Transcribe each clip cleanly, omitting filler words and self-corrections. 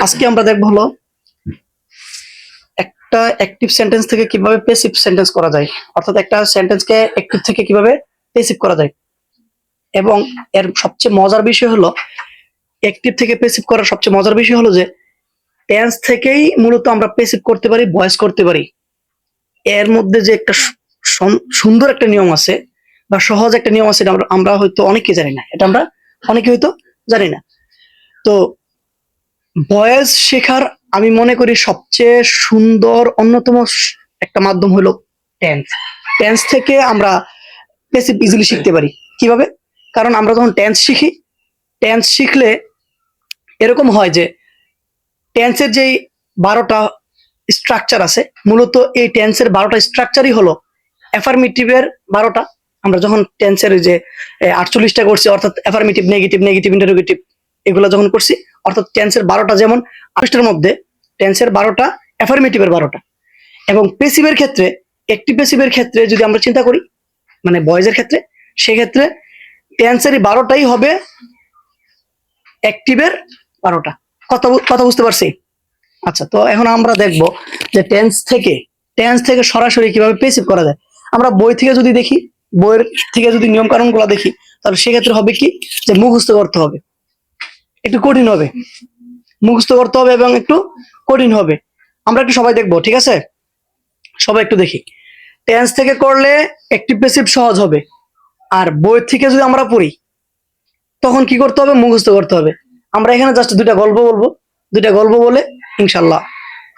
আজকে আমরা দেখব হলো একটা অ্যাক্টিভ সেন্টেন্স থেকে কিভাবে প্যাসিভ সেন্টেন্স করা যায়, অর্থাৎ একটা সেন্টেন্সকে অ্যাক্টিভ থেকে কিভাবে প্যাসিভ করা যায়। এবং এর সবচেয়ে মজার বিষয় হলো অ্যাক্টিভ থেকে প্যাসিভ করার সবচেয়ে মজার বিষয় হলো যে টেন্স থেকেই মূলত আমরা প্যাসিভ করতে পারি, ভয়েস করতে পারি। এর মধ্যে যে একটা সুন্দর একটা নিয়ম আছে বা সহজ একটা নিয়ম আছে, এটা আমরা হয়তো অনেকে জানি না, এটা আমরা অনেকে হয়তো জানি না। তো ভয়েস শেখার আমি মনে করি সবচেয়ে সুন্দর অন্যতম একটা মাধ্যম হলো টেন্স। টেন্স থেকে আমরা প্যাসিভ ইজিলি শিখতে পারি। কিভাবে? কারণ আমরা যখন টেন্স শিখি, টেন্স শিখলে এরকম হয় যে টেন্সের যেই 12টা স্ট্রাকচার আছে, মূলত এই টেন্সের 12টা স্ট্রাকচারই হলো অ্যাফার্মেটিভের 12টা। আমরা যখন টেন্সের যে 48টা করছি, অর্থাৎ অ্যাফার্মেটিভ, নেগেটিভ, নেগেটিভ, ইন্টারোগেটিভ, এগুলো যখন করছি, অর্থাৎ টেন্সের 12টা যেমন 28টার মধ্যে টেন্সের 12টা অ্যাফার্মেটিভের 12টা। এবং প্যাসিভের ক্ষেত্রে, অ্যাক্টিভ প্যাসিভের ক্ষেত্রে যদি আমরা চিন্তা করি, মানে ভয়েসের ক্ষেত্রে, সেক্ষেত্রে টেন্সের 12টাই হবে অ্যাক্টিভের 12টা। কথা বুঝতে পারছি? আচ্ছা, তো এখন আমরা দেখব যে টেন্স থেকে সরাসরি কিভাবে প্যাসিভ করা যায়। আমরা বই থেকে যদি দেখি, বইয়ের থেকে যদি নিয়ম কানুন গুলো দেখি, তাহলে সেক্ষেত্রে হবে কি যে মুখস্থ করতে হবে, একটু কঠিন হবে, মুখস্থ করতে হবে এবং একটু কঠিন হবে। আমরা একটু সবাই দেখবো, ঠিক আছে? সবাই একটু দেখি। টেন্স থেকে করলে অ্যাক্টিভ প্যাসিভ সহজ হবে, আর বই থেকে যদি আমরা পড়ি তখন কি করতে হবে? মুখস্থ করতে হবে। আমরা এখানে জাস্ট দুইটা গল্প বলবো, দুইটা গল্প বলে ইনশাল্লাহ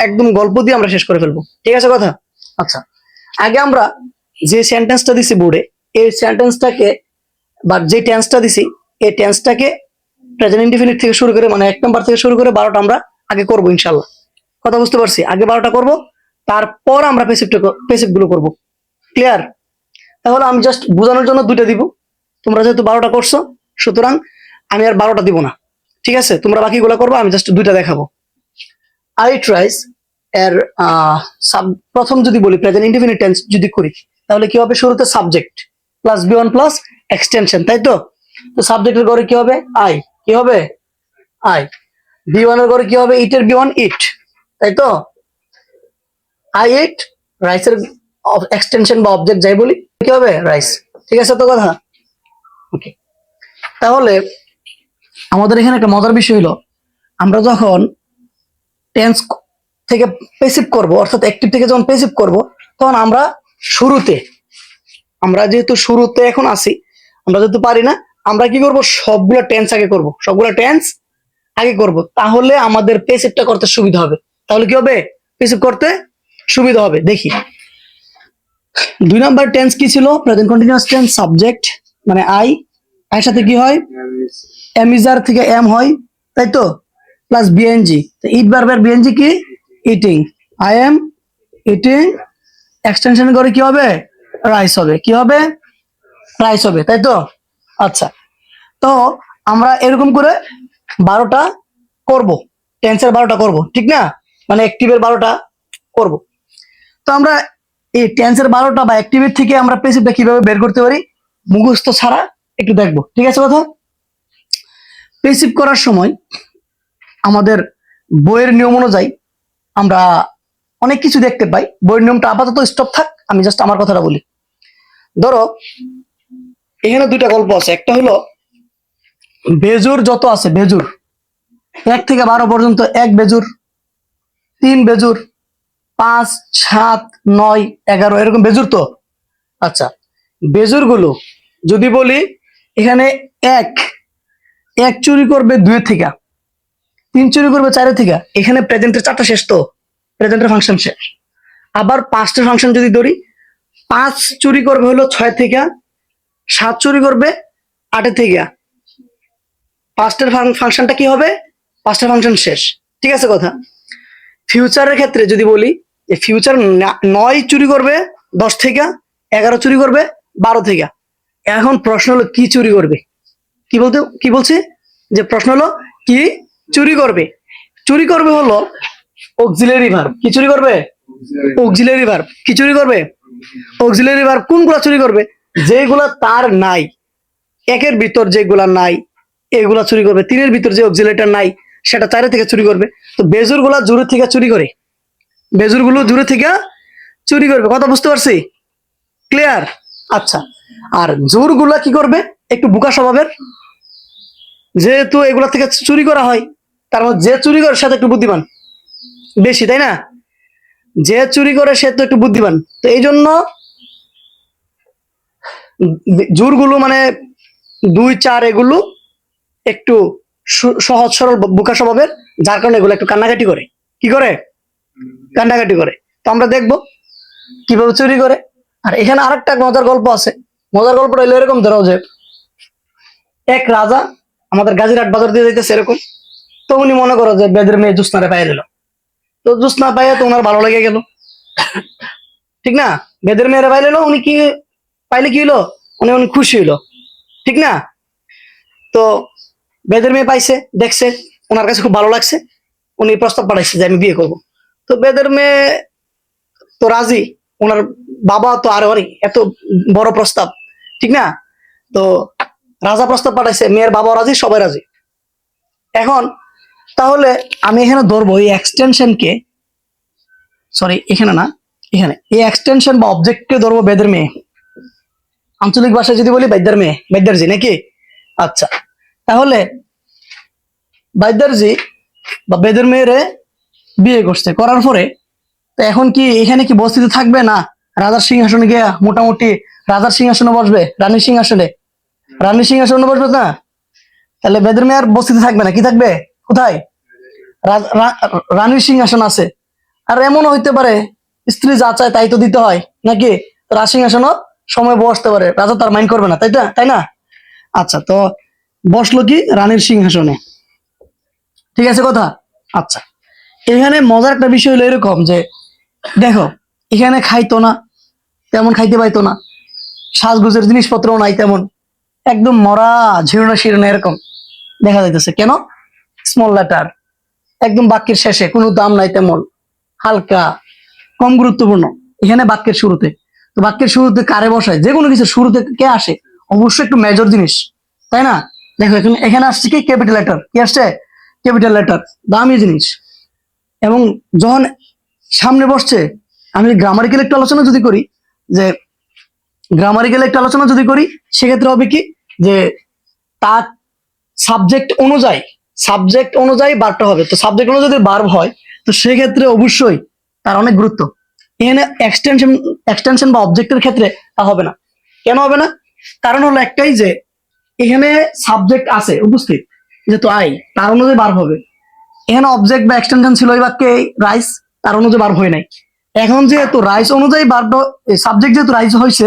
একদম গল্প দিয়ে আমরা শেষ করে ফেলবো, ঠিক আছে কথা? আচ্ছা, আগে আমরা যে সেন্টেন্সটা দিছি বোর্ডে, এই সেন্টেন্সটাকে বা যে টেন্সটা দিছি, এই টেন্সটাকে প্রেজেন্ট ইনডিফিনিট থেকে শুরু করে, মানে 1 নাম্বার থেকে শুরু করে 12টা আমরা আগে করবো ইনশাল্লাহ। কথা বুঝতে পারছি? আগে 12টা করবো, তারপর আমরা প্যাসিভ গুলো করবো। ক্লিয়ার? তাহলে আমি জাস্ট বোঝানোর জন্য দুইটা দিব। তোমরা যেহেতু 12টা করছো, সুতরাং আমি আর 12টা দিব না, ঠিক আছে? তোমরা বাকিগুলো করবো, আমি জাস্ট দুইটা দেখাবো। আই ট্রাইস এর প্রথম যদি বলি প্রেজেন্ট ইনডিফিনিট টেন্স যদি করি, তাহলে কি হবে? শুরুতে subject plus B one plus extension, তাই তো? তো সাবজেক্টের ঘরে কি হবে? আই। কি হবে? আই। বি1 এর ঘরে কি হবে? ইটের বি1 ইট, তাই তো? আই ইট রাইসের এক্সটেনশন বা অবজেক্ট যাই বলি, কি হবে? রাইস। ঠিক আছে তো কথা? ওকে। তাহলে আমাদের এখানে একটা মজার বিষয় হলো, আমরা যখন টেন্স থেকে প্যাসিভ করব, অর্থাৎ অ্যাক্টিভ থেকে যখন প্যাসিভ করব, তখন আমরা যেহেতু শুরুতে এখন আসি, আমরা যেহেতু পারি না, আমরা কি করব? সবগুলো টেন্স আগে করব, তাহলে আমাদের প্যাসিভটা করতে সুবিধা হবে। তাহলে কি হবে? প্যাসিভ করতে সুবিধা হবে। দেখি 2 নাম্বার টেন্স কি ছিল? প্রেজেন্ট কন্টিনিউয়াস টেন্স, সাবজেক্ট মানে আই, এর সাথে কি হয়? এমিজার থেকে এম হয়, তাই তো? প্লাস বিএনজি, তো ইট ভার্বের বিএনজি কি? Eating. I am eating extension করে কি হবে? রাইস হবে। কি হবে? রাইস হবে, তাই তো? আচ্ছা, তো আমরা এরকম করে 12টা করব, টেন্সের 12টা করব, ঠিক না? মানে অ্যাক্টিভের 12টা করব। তো আমরা এই টেন্সের 12টা বা অ্যাক্টিভের থেকে আমরা প্যাসিভটা কিভাবে বের করতে পারি মুখস্থ ছাড়া একটু দেখবো, ঠিক আছে কথা? প্যাসিভ করার সময় আমাদের বইয়ের নিয়ম অনুযায়ী আমরা অনেক কিছু দেখতে পাই। বইয়ের নিয়মটা আপাতত স্টপ থাক, আমি জাস্ট আমার কথাটা বলি। ধরো এখানে দুইটা গল্প আছে, একটা হলো বেজুর যত আছে, বেজুর 1 থেকে 12 পর্যন্ত, 1 বেজুর, 3 বেজুর, 5, 7, 9, 11 এরকম বেজুর তো। আচ্ছা, বেজুর গুলো যদি বলি, এখানে এক চুরি করবে 2 থেকে, 3 চুরি করবে 4 থেকে, এখানে প্রেজেন্টের 4টা শেষ তো, প্রেজেন্টের ফাংশন শেষ। আবার 5টা ফাংশন যদি ধরি, 5 চুরি করবে হলো 6 থেকে, 7 চুরি করবে 8 থেকে, 5টার ফাংশনটা কি হবে? 5টা ফাংশন শেষ, ঠিক আছে কথা? ফিউচারের ক্ষেত্রে যদি বলি, যে ফিউচার 9 চুরি করবে 10 থেকে, 11 চুরি করবে 12 থেকে। এখন প্রশ্ন হলো কি চুরি করবে? কি বলছে? যে প্রশ্ন হলো কি চুরি করবে? চুরি করবে হলো অক্সিলারি ভার্ব। কি চুরি করবে? Auxiliary verb. কি চুরি করবে? Auxiliary verb. কোনগুলা চুরি করবে? যেগুলা তার নাই, 1 এর ভিতর যেগুলা নাই এগুলা চুরি করবে। 3 এর ভিতর যে অক্সিলারিটা নাই সেটা চাইরে থেকে চুরি করবে। তো বেজুর গুলা জোরে থেকে চুরি করে, বেজুর গুলো জোরে থেকে চুরি করবে। কথা বুঝতে পারছি? ক্লিয়ার? আচ্ছা, আর জোর গুলা কি করবে? একটু বোকা স্বভাবের, যেহেতু এগুলা থেকে চুরি করা হয়, তার মধ্যে যে চুরি করে সে তো একটু বুদ্ধিমান বেশি, তাই না? যে চুরি করে সে তো একটু বুদ্ধিমান। তো এই জন্য জোরগুলো মানে 2, 4 এগুলো একটু সহজ সরল বোকা স্বভাবের, যার কারণে এগুলো একটু কান্নাকাটি করে। কি করে? কান্নাকাটি করে। তো আমরা দেখবো কিভাবে চুরি করে। আর এখানে আরেকটা মজার গল্প আছে। মজার গল্পটা হলো এরকম, ধরো যে এক রাজা আমাদের গাজীরহাট বাজার দিয়ে যাইতেছে এরকম। তো উনি মনে করো যে বেদের মেয়ে জ্যোৎস্নারে পাইয়া দিল। তো জ্যোৎস্না পাইয়া তো ওনার ভালো লেগে গেল, ঠিক না? বেদের মেয়েরা পাইলে উনি কি পাইলে কি হলো, উনি উনি খুশি হইলো, ঠিক না? তো বেদের মেয়ে পাইছে, দেখছে, ওনার কাছে খুব ভালো লাগছে, উনি প্রস্তাব পাঠাইছে যে আমি বিয়ে করব। তো বেদের মেয়ে তো রাজি, ওনার বাবা তো আরো অনেক, এত বড় প্রস্তাব, ঠিক না? তো রাজা প্রস্তাব পাঠাইছে, মেয়ের বাবা রাজি, সবাই রাজি। এখন তাহলে আমি এখানে ধরবো এই এক্সটেনশনকে, সরি এখানে না, এখানে এই এক্সটেনশন বা অবজেক্টকে ধরবো বেদের মেয়ে। আঞ্চলিক ভাষায় যদি বলি বাইদ্যার মেয়ে, বাইদ্যারজি নাকি? আচ্ছা, তাহলে বাইদ্যারজি বা বেদের মেয়েরে বিয়ে করছে, করার পরে তো এখন কি এখানে কি বস্তিতে থাকবে, না রাজার সিংহাসনে গিয়ে মোটামুটি রাজার সিংহাসনে বসবে, রানীর সিংহাসনে, রানীর সিংহাসনে বসবে না? তাহলে বেদের মেয়ে আর বস্তিতে থাকবে না, কি থাকবে? কোথায়? রানীর সিংহাসন আছে। আর এমনও হইতে পারে স্ত্রী যা চায় তাই তো দিতে হয় নাকি? রাজ সিংহাসনও সময় বসতে পারে, রাজা তার মাইন্ড করবে না, তাই না? আচ্ছা, তো বসলো কি রানীর সিংহাসনে, ঠিক আছে কথা? আচ্ছা, এখানে মজার একটা বিষয় হলো এরকম যে দেখো, এখানে খাইতো না, তেমন খাইতে পাইতো না, সাজগোজের জিনিসপত্রও নাই তেমন, একদম মরা ঝিরোনা শিরোনা এরকম দেখা যাইতেছে। কেন? স্মল লেটার, একদম বাক্যের শেষে, কোনো দাম নাই তেমন, হালকা, কম গুরুত্বপূর্ণ। এখানে বাক্যের শুরুতে, তো বাক্যের শুরুতে কারে বসায়? যে কোনো কিছু শুরুতে কে আসে? অবশ্যই একটু মেজর জিনিস, তাই না? দেখো এখানে এখানে আসছে কি ক্যাপিটাল লেটার, কি আসছে? ক্যাপিটাল লেটার, দামি জিনিস। এবং যখন সামনে বসছে, আমি গ্রামারিক্যাল একটু আলোচনা যদি করি, যে গ্রামারিক্যাল একটু আলোচনা যদি করি, সেক্ষেত্রে হবে কি যে তার সাবজেক্ট অনুযায়ী বারটা হবে। তো সাবজেক্ট অনুযায়ী যদি বার্ব হয়, তো সেক্ষেত্রে অবশ্যই তার অনেক গুরুত্ব। এখানে এক্সটেনশন বা অবজেক্টের ক্ষেত্রে তা হবে না। কেন হবে না? কারণ হলো একটাই, যে এখানে সাবজেক্ট আছে উপস্থিত, যেহেতু আই, তার অনুযায়ী বার্ব হবে। এখানে অবজেক্ট বা এক্সটেনশন ছিল ওই বাক্যে রাইস, তার অনুযায়ী বার্ব হয় নাই। এখন যেহেতু রাইস অনুযায়ী বার্ব, সাবজেক্ট যেহেতু রাইস হয়েছে,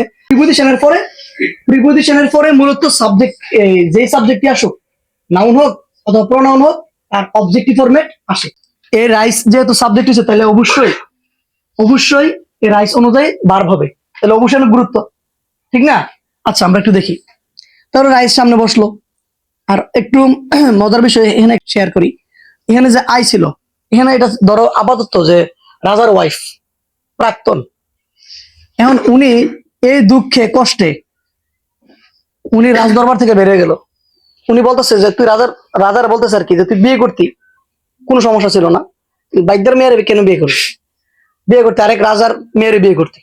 প্রিপোজিশনের পরে মূলত সাবজেক্ট, যে সাবজেক্টটি আসুক, নাউন হোক অথবা প্রোনাউন হোক, আর অবজেক্টিভ ফরম্যাট আসে। এই রাইস যেহেতু সাবজেক্ট হচ্ছে, তাহলে অবশ্যই এই রাইস অনুযায়ী বার্ব হবে, তাহলে অবশ্যই অনেক গুরুত্ব, ঠিক না? আচ্ছা, আমরা একটু দেখি। তাহলে রাইস সামনে বসলো। আর একটু মজার বিষয় এখানে শেয়ার করি, এখানে যে আই ছিল, এখানে এটা ধরো আপাতত যে রাজার ওয়াইফ, প্রাক্তন। এখন উনি এই দুঃখে কষ্টে উনি রাজদরবার থেকে বেরিয়ে গেল। উনি বলতেছে যে তুই রাজার বলতেছে আর কি, যে তুই বিয়ে করতি, কোনো সমস্যা ছিল না, বাইদ্যার মেয়ের কেন বিয়ে করতে আরেক রাজার মেয়ের বিয়ে করতে,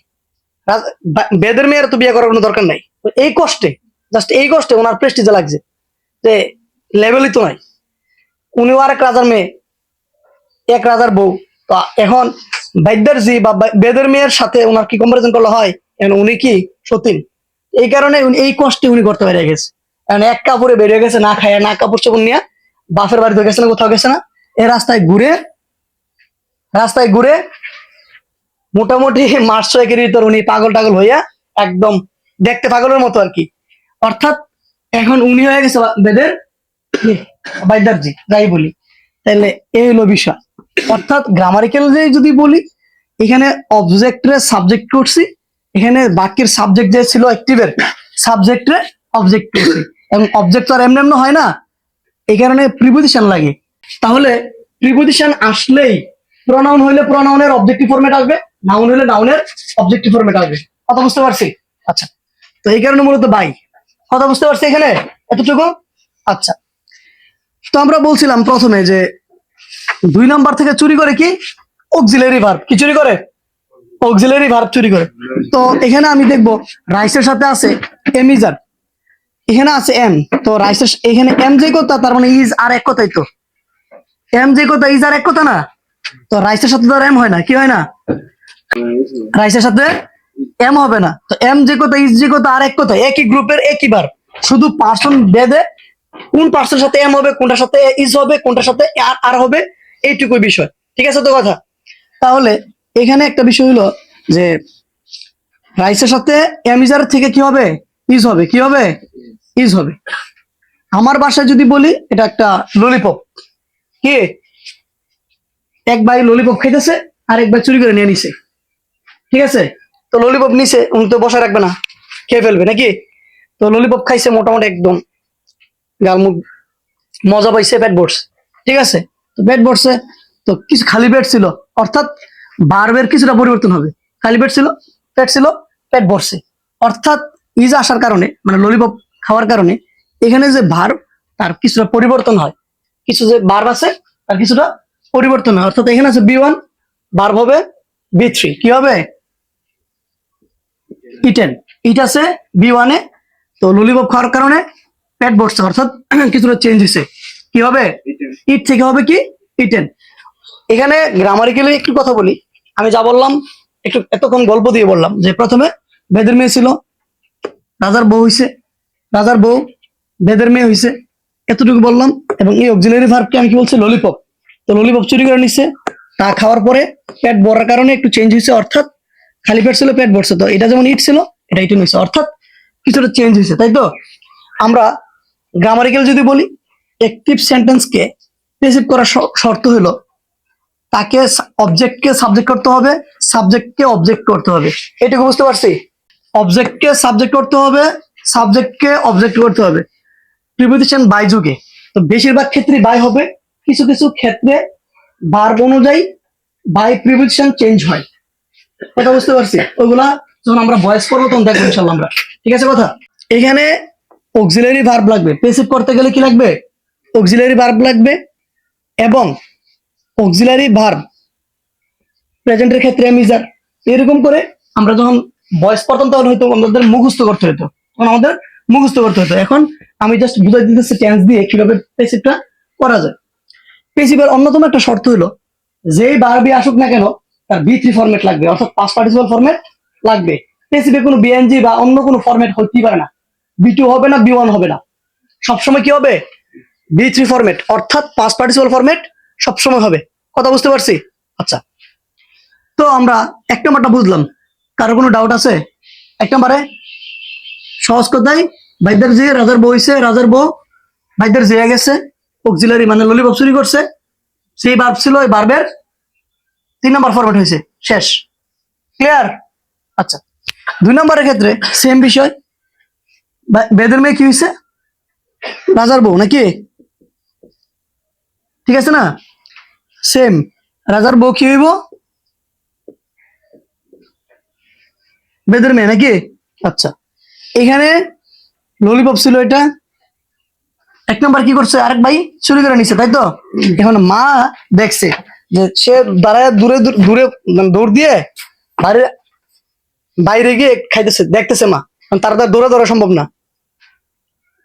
বেদের মেয়ের তো বিয়ে করার কোনো দরকার নাই। এই কষ্টে, জাস্ট এই কষ্টে ওনার প্রেস্টিজে লাগছে যে লেভেলই তো নাই, উনিও আরেক রাজার মেয়ে, এক রাজার বউ। তো এখন বাইদ্যারজি বা বেদের মেয়ের সাথে ওনার কি কম্পারিজন করলে হয়? এখন উনি কি সতীন, এই কারণে এই কষ্টে উনি করতে বেরিয়ে গেছে। এখন এক কাপড়ে বেরিয়ে গেছে, না খায়, না কাপড় চোপড় নিয়ে, বাপের বাড়িতে গেছে না, কোথাও গেছে না, এই রাস্তায় ঘুরে মোটামুটি মাস 6 ভিতর উনি পাগল টাগল হইয়া একদম দেখতে পাগলের মতো আর কি। অর্থাৎ এখন উনি হয়ে গেছে বেদের বাইদ্যারজি, যাই বলি। তাহলে এই হলো বিষয়। অর্থাৎ গ্রামারিক্যাল যদি বলি, এখানে অবজেক্টরে সাবজেক্ট করছি, এখানে বাক্যের সাবজেক্ট যে ছিল অ্যাক্টিভের, সাবজেক্টরে অবজেক্ট করছি। এবং অবজেক্ট তো আর এমনি এমনি হয় না, এই কারণে প্রিপোজিশন লাগে। তাহলে প্রিপোজিশন আসলেই প্রোনাউন হইলে প্রোনাউনের অবজেক্টিভ ফরম্যাট আসবে, নাউন হইলে নাউনের অবজেক্টিভ ফরম্যাট আসবে। কথা বুঝতে পারছি? আচ্ছা, তো এই কারণে মূলত বাই। কথা বুঝতে পারছি এখানে এতটুকু? আচ্ছা, তো আমরা বলছিলাম প্রথমে যে 2 নাম্বার থেকে চুরি করে কি অক্সিলারি ভার্ব। কি চুরি করে? অক্সিলারি ভার্ব চুরি করে। তো এখানে আমি দেখব রাইসের সাথে আছে এম ইজ আর, এখানে আছে এম। তো রাইসের এখানে এম যে কথা, তার মানে ইজ আর এক কথাই। তো এম যে কথা ইজ আর এক কথা না। তো রাইসের সাথে তো এম হয় না, কি হয় না? রাইসের সাথে এম হবে না। তো এম যে কথা ইজ যে কথা আর এক কথা, একই গ্রুপের একই বার, শুধু পার্সন বেদে কোন পার্সনের সাথে এম হবে, কোনটার সাথে ইজ হবে, কোনটার সাথে আর আর হবে, এইটুকুই বিষয়। ঠিক আছে তো কথা? তাহলে এখানে একটা বিষয় হলো যে রাইসের সাথে এম ইজ আর থেকে কি হবে? ইজ হবে। কি হবে? ইজ হবে। আমার বাসায় যদি বলি এটা একটা ললিপপ, কি এক ভাই ললিপপ খাইতেছে আর এক ভাই চুরি করে নিয়ে নিছে। ঠিক আছে? তো ললিপপ নিছে, উনি তো বসায় রাখবে না, খেয়ে ফেলবে নাকি? তো ললিপপ খাইছে, মোটামুটি একদম গাল মুখ মজা পাইছে, পেট ভরছে। ঠিক আছে? তো পেট ভরছে, তো কিছু খালি পেট ছিল, অর্থাৎ ভার্বের কিছুটা পরিবর্তন হবে। খালি পেট ছিল, পেট ছিল, পেট ভরছে, অর্থাৎ ইজ আসার কারণে, মানে ললিপপ খাওয়ার কারণে এখানে যে ভার্ব তার কিছুটা পরিবর্তন হয়। কিছু যে ভার্ব আছে তার কিছুটা পরিবর্তন হয়। অর্থাৎ এখানে আছে বি1, ভার্ব হবে বি3। কি হবে? ইটেন। ইট আছে বি1 এ, তো ললিপপ খাওয়ার কারণে পেট ভরছে, অর্থাৎ কিছুটা চেঞ্জ হয়েছে। কি হবে? ইট থেকে হবে কি ইটেন। এখানে গ্রামারিক্যালি একটু কথা বলি। আমি যা বললাম একটু এতক্ষণ গল্প দিয়ে বললাম যে প্রথমে বেদের মেয়ে ছিল, রাজার বউ হইছে, রাজার বউ বেদের মেয়ে হইছে, এতটুকু বললাম। এবং এই অক্সিলারি ভার্বকে আমি কি বলছি? ললিপপ। তো ললিপপ চুরি করে নিচ্ছে, তা খাওয়ার পরে পেট ভরার কারণে একটু চেঞ্জ হয়েছে, অর্থাৎ খালি পেট ছিল, পেট ভরছে। তো এটা যেমন ইট ছিল, এটা ইটেন হয়েছে, অর্থাৎ কিছুটা চেঞ্জ হয়েছে, তাই তো? আমরা গ্রামারিক্যাল যদি বলি, অ্যাক্টিভ সেন্টেন্সকে প্যাসিভ করার শর্ত হলো তাকে অবজেক্টকে সাবজেক্ট করতে হবে, সাবজেক্টকে অবজেক্ট করতে হবে। এটুকু বুঝতে পারছি? অবজেক্টকে সাবজেক্ট করতে হবে, সাবজেক্টকে অবজেক্ট করতে হবে। প্রিপোজিশন বাই যুগে, তো বেশিরভাগ ক্ষেত্রে বাই হবে, কিছু কিছু ক্ষেত্রে ভার্ব অনুযায়ী বাই প্রিপোজিশন চেঞ্জ হয়। কথা বুঝতে পারছি? ওইগুলা যখন আমরা ভয়েস করবো তখন দেখবো ইনশাল্লাহ আমরা। ঠিক আছে কথা? এখানে অক্সিলারি ভার্ব লাগবে। প্যাসিভ করতে গেলে কি লাগবে? অক্সিলারি ভার্ব লাগবে। এবং অক্সিলারি ভার্ব প্রেজেন্টের ক্ষেত্রে এম ইজ আর। এরকম করে আমরা যখন ভয়েস পড়তাম তখন হয়তো আমাদের মুখস্থ করতে হতো, তখন আমাদের মুখস্থ করতে হতো। এখন আমি জাস্ট বুঝাই দিতেছি টেন্স দিয়ে কিভাবে প্যাসিভটা করা যায়। প্যাসিভের অন্যতম একটা শর্ত হলো যেই ভার্বই আসুক না কেন তার বি3 ফরম্যাট লাগবে, অর্থাৎ পাস্ট পার্টিসিপাল ফরম্যাট লাগবে। প্যাসিভে কোনো বিএনজি বা অন্য কোনো ফরম্যাট হতেই পারে না। বি2 হবে না, বি1 হবে না, সবসময় কি হবে? বি3 ফরম্যাট, অর্থাৎ পাস্ট পার্টিসিপাল ফরম্যাট সবসময় হবে। কথা বুঝতে পারছি? আচ্ছা, তো আমরা এক নম্বরটা বুঝলাম। কারো কোনো ডাউট আছে? এক নম্বরে সহজ কথাই, ভাইদের যে রাজার বউ হইছে, রাজার বউ ভাইদের যে গেছে, অক্সিলারি মানে ললিপপ চুরি করছে, সেই ভার্ব ছিল, ওই ভার্বের 3 নম্বর ফরম্যাট হয়েছে, শেষ। ক্লিয়ার? আচ্ছা, 2 নম্বরের ক্ষেত্রে সেম বিষয়। বেদের মেয়ে কি হয়েছে? রাজার বউ নাকি? ঠিক আছে না? সেম, রাজার বউ কি হইব? বেদের মেয়ে নাকি? আচ্ছা, এখানে ললিপপ ছিল, এটা এক নম্বর কি করছে? আরেক ভাই চুরি করে নিছে, তাই তো? এখন মা দেখছে যে সে দাঁড়ায় দূরে দূরে মানে দৌড় দিয়ে বাইরে বাইরে গিয়ে খাইতেছে, দেখতেছে মা, তার দৌড়ে দৌড়া সম্ভব না।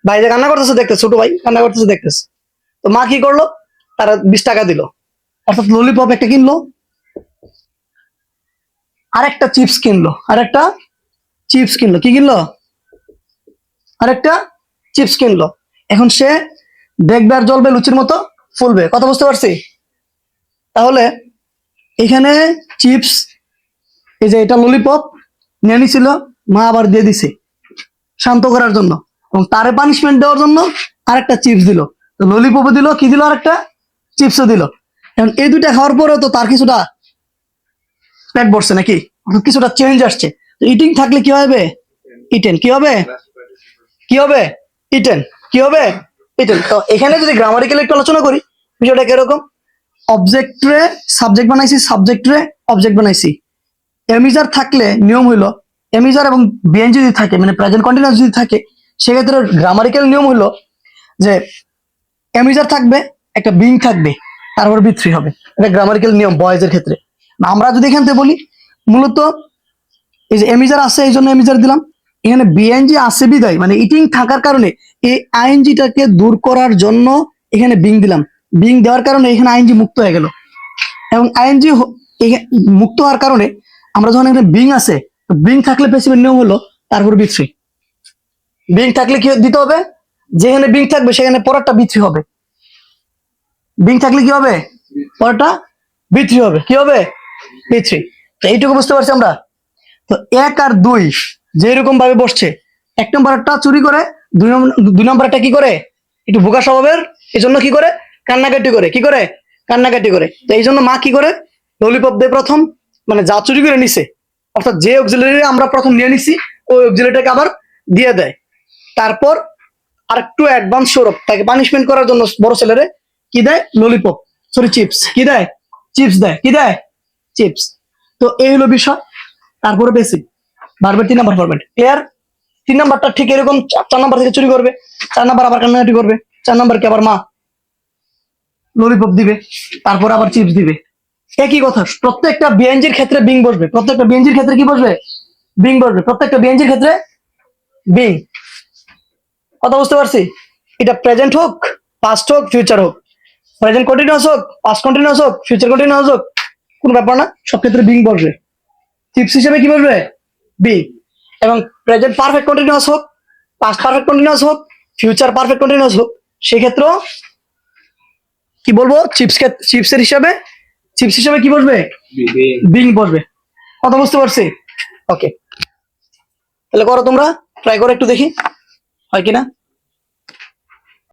ভাই যে কান্না করতেছে দেখতেছে, ছোট ভাই কান্না করতেছে দেখতেছে। তো মা কি করলো? তারা 20 টাকা দিল, অর্থাৎ ললিপপ একটা কিনলো, আরেকটা চিপস কিনলো, আরেকটা চিপস কিনলো। কি কিনলো? আরেকটা চিপস কিনলো। এখন সে দেখবে আর জ্বলবে, লুচির মতো ফুলবে। কথা বুঝতে পারছি? তাহলে এখানে চিপস, এই যে এটা ললিপপ নিয়ে নিছিল, মা আবার দিয়ে দিছে শান্ত করার জন্য, এবং তারে পানিশমেন্ট দেওয়ার জন্য আরেকটা চিপস দিল। ললিপপও দিল, কি দিল? আরেকটা চিপসও দিল। এখন এই দুইটা খাওয়ার পরেও তো তার কিছুটা পেট ভরছে নাকি? কিছুটা চেঞ্জ আসছে। তো ইটিং থাকলে কি হবে? ইটেন। কি হবে? কি হবে? ইটেন। কি হবে? ইটেন। তো এখানে যদি গ্রামারিক্যালি একটু আলোচনা করি, বিষয়টা কিরকম? অবজেক্টরে সাবজেক্ট বানাইছি, সাবজেক্টরে অবজেক্ট বানাইছি। এমিজার থাকলে নিয়ম হইলো, এমিজার এবং বিএন যদি থাকে, মানে প্রেজেন্ট কন্টিনিউয়াস যদি থাকে, সেক্ষেত্রে গ্রামারিক্যাল নিয়ম হইলো যে এমিজার থাকবে, একটা বিং থাকবে, তারপর বি থ্রি হবে। এটা গ্রামারিক্যাল নিয়ম বয়েজ এর ক্ষেত্রে। আমরা যদি এখান থেকে বলি, মূলত এই যে এমিজার আছে এই জন্য এমিজার দিলাম, এখানে বিএনজি আছে বিদায় মানে ইটিং থাকার কারণে এই আইএনজিটাকে দূর করার জন্য এখানে বিং দিলাম। বিং দেওয়ার কারণে এখানে আইএনজি মুক্ত হয়ে গেল, এবং আইএনজি মুক্ত হওয়ার কারণে আমরা যখন এখানে বিং আছে, বিং থাকলে প্যাসিভের নিয়ম হলো তারপর বি থ্রি। বিং থাকলে কি দিতে হবে, যেখানে বিং থাকবে সেখানে পরেরটা বি থ্রি হবে। বিং থাকলে কি হবে, পরেরটা বি থ্রি হবে। কি হবে, বি থ্রি। তো এইটুকু বুঝতে পারছি আমরা। তো 1 আর 2 যেরকম ভাবে বসছে, 1 নম্বরটা চুরি করে, 2 নম্বরটা কি করে, একটু বোকা স্বভাবের, এই জন্য কি করে, কান্নাকাটি করে। কি করে, কান্নাকাটি করে। তো এই জন্য মা কি করে, ললিপপ দেয় প্রথম, মানে যা চুরি করে নিছে, অর্থাৎ যে অক্সিলারি আমরা প্রথম নিয়ে নিছি ওই অক্সিলারিটাকে আবার দিয়ে দেয়। তারপর আর একটু অ্যাডভান্স স্বরূপ তাকে পানিশমেন্ট করার জন্য বড় ছেলেরে কি দেয়, ললিপপ, সরি চিপস, কি দেয়, চিপস দেয়। কি দেয়, চিপস। তো এই হলো বিষয়। তারপরে বেসিক বারবার 3 নাম্বার ফরম্যাট ক্লিয়ার। 3 নাম্বারটা ঠিক এরকম 4 নাম্বার থেকে চুরি করবে, 4 নাম্বার আবার কান্নাকাটি করবে, 4 নাম্বারকে আবার মা ললিপপ দিবে, তারপর আবার চিপস দিবে। একই কথা প্রত্যেকটা বিএনজির ক্ষেত্রে বিং বসবে, প্রত্যেকটা বিএনজির ক্ষেত্রে কি বসবে, বিং বসবে, প্রত্যেকটা বিএনজির ক্ষেত্রে বিং। কথা বুঝতে পারছি। এটা প্রেজেন্ট হোক, পাস্ট হোক, ফিউচার হোক, প্রেজেন্ট কন্টিনিউয়াস হোক, পাস্ট কন্টিনিউয়াস হোক, ফিউচার কন্টিনিউয়াস হোক, কোন ব্যাপার না, সব ক্ষেত্রে বিং বসবে। চিপস হিসেবে কি বসবে, বি। এবং প্রেজেন্ট পারফেক্ট কন্টিনিউয়াস হোক, পাস্ট পারফেক্ট কন্টিনিউয়াস হোক, ফিউচার পারফেক্ট কন্টিনিউয়াস হোক, সেক্ষেত্রেও কি বলবো, চিপসের হিসাবে, চিপস হিসাবে কি বসবে, বিং বসবে। কথা বুঝতে পারছি। ওকে, তাহলে করো তোমরা, ট্রাই করে একটু দেখি হয় কিনা।